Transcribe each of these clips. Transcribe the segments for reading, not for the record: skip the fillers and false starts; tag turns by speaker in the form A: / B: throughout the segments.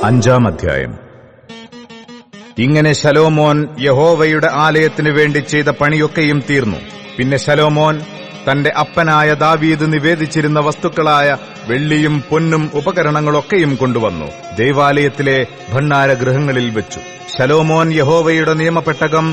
A: 5-ാം അധ്യായം. ഇങ്ങനെ ശലോമോൻ യഹോവയുടെ ആലയത്തിനു വേണ്ടി ചെയ്ത പണിയൊക്കെയും തീർന്നു. പിന്നെ ശലോമോൻ തന്റെ അപ്പനായ ദാവീദ് നിവേദിച്ചിരുന്ന വസ്തുക്കളായ വെള്ളിയും പൊന്നും ഉപകരണങ്ങളൊക്കെയും കൊണ്ടുവന്നു ദൈവാലയത്തിലെ ഭണ്ഡാരഗൃഹങ്ങളിൽ വെച്ചു. ശലോമോൻ യഹോവയുടെ നിയമപെട്ടകം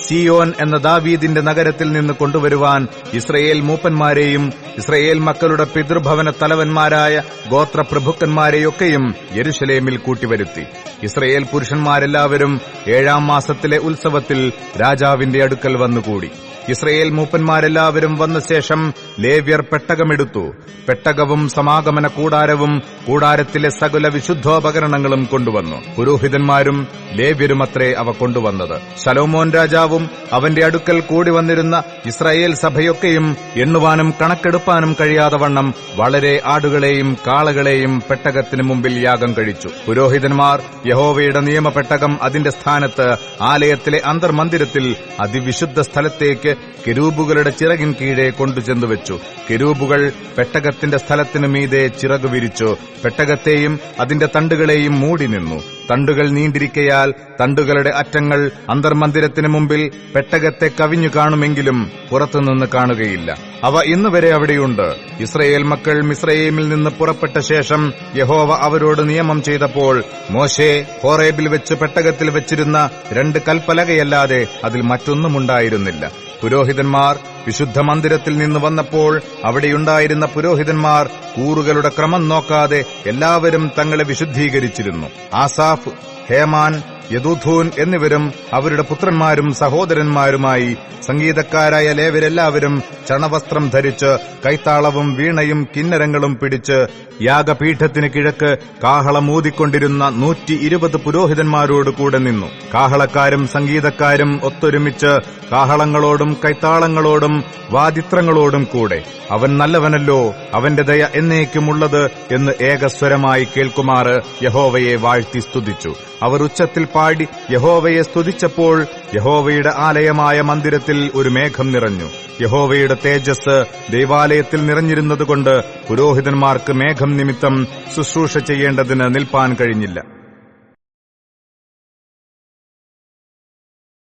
A: സിയോൻ എന്ന ദാവീദിന്റെ നഗരത്തിൽ നിന്ന് കൊണ്ടുവരുവാൻ ഇസ്രയേൽ മൂപ്പന്മാരെയും ഇസ്രയേൽ മക്കളുടെ പിതൃഭവന തലവന്മാരായ ഗോത്രപ്രഭുക്കന്മാരെയൊക്കെയും യെരുശലേമിൽ കൂട്ടിവരുത്തി. ഇസ്രയേൽ പുരുഷന്മാരെല്ലാവരും 7-ാം മാസത്തിലെ ഉത്സവത്തിൽ രാജാവിന്റെ അടുക്കൽ വന്നുകൂടി. ഇസ്രയേൽ മൂപ്പന്മാരെല്ലാവരും വന്ന ശേഷം ലേവ്യർ പെട്ടകമെടുത്തു. പെട്ടകവും സമാഗമന കൂടാരവും കൂടാരത്തിലെ സകല വിശുദ്ധോപകരണങ്ങളും കൊണ്ടുവന്നു. പുരോഹിതന്മാരും ലേവ്യരുമത്രേ അവ കൊണ്ടുവന്നത്. ശലോമോൻ രാജാവും അവന്റെ അടുക്കൽ കൂടി വന്നിരുന്ന ഇസ്രായേൽ സഭയൊക്കെയും എണ്ണുവാനും കണക്കെടുപ്പാനും കഴിയാതെ വണ്ണം വളരെ ആടുകളെയും കാളകളെയും പെട്ടകത്തിന് മുമ്പിൽ യാഗം കഴിച്ചു. പുരോഹിതന്മാർ യഹോവയുടെ നിയമപെട്ടകം അതിന്റെ സ്ഥാനത്ത് ആലയത്തിലെ അന്തർമന്ദിരത്തിൽ അതിവിശുദ്ധ സ്ഥലത്തേക്ക് കെരൂബുകളുടെ ചിറകിൻ കീഴെ കൊണ്ടുചെന്നു വെച്ചു. കെരൂബുകൾ പെട്ടകത്തിന്റെ സ്ഥലത്തിനു മീതെ ചിറകു വിരിച്ചു. പെട്ടകത്തെയും അതിന്റെ തണ്ടുകളെയും മൂടി നിന്നു. തണ്ടുകൾ നീണ്ടിരിക്കയാൽ തണ്ടുകളുടെ അറ്റങ്ങൾ അന്തർമന്ദിരത്തിനു മുമ്പിൽ പെട്ടകത്തെ കവിഞ്ഞു കാണുമെങ്കിലും പുറത്തുനിന്ന് കാണുകയില്ല. അവ ഇന്നുവരെ അവിടെയുണ്ട്. ഇസ്രയേൽ മക്കൾ മിസ്രയീമിൽ നിന്ന് പുറപ്പെട്ട ശേഷം യഹോവ അവരോട് നിയമം ചെയ്തപ്പോൾ മോശെ ഹോറേബിൽ വെച്ച് പെട്ടകത്തിൽ വെച്ചിരുന്ന 2 കൽപ്പലകയല്ലാതെ അതിൽ മറ്റൊന്നുമുണ്ടായിരുന്നില്ല. പുരോഹിതന്മാർ വിശുദ്ധ മന്ദിരത്തിൽ നിന്ന് വന്നപ്പോൾ അവിടെയുണ്ടായിരുന്ന പുരോഹിതന്മാർ കൂറുകളുടെ ക്രമം നോക്കാതെ എല്ലാവരും തങ്ങളെ വിശുദ്ധീകരിച്ചിരുന്നു. ആസാഫ്, ഹേമാൻ, യദൂഥൂൻ എന്നിവരും അവരുടെ പുത്രന്മാരും സഹോദരന്മാരുമായി സംഗീതക്കാരായ ലേവ്യരെല്ലാവരും ചണവസ്ത്രം ധരിച്ച് കൈത്താളവും വീണയും കിന്നരങ്ങളും പിടിച്ച് യാഗപീഠത്തിന് കിഴക്ക് കാഹളമൂതിക്കൊണ്ടിരുന്ന 120 പുരോഹിതന്മാരോട് കൂടെ നിന്നു. കാഹളക്കാരും സംഗീതക്കാരും ഒത്തൊരുമിച്ച് കാഹളങ്ങളോടും കൈത്താളങ്ങളോടും വാദിത്രങ്ങളോടും കൂടെ അവൻ നല്ലവനല്ലോ, അവന്റെ ദയ എന്നേക്കുമുള്ളത് എന്ന് ഏകസ്വരമായി കേൾക്കുമാറ് യഹോവയെ വാഴ്ത്തി സ്തുതിച്ചു. അവർ ഉച്ചത്തിൽ പാടി യഹോവയെ സ്തുതിച്ചപ്പോൾ യഹോവയുടെ ആലയമായ മന്ദിരത്തിൽ ഒരു മേഘം നിറഞ്ഞു. യഹോവയുടെ തേജസ് ദൈവാലയത്തിൽ നിറഞ്ഞിരുന്നതുകൊണ്ട് പുരോഹിതന്മാർക്ക് മേഘം നിമിത്തം ശുശ്രൂഷ ചെയ്യേണ്ടതിന് നിൽപ്പാൻ കഴിഞ്ഞില്ല.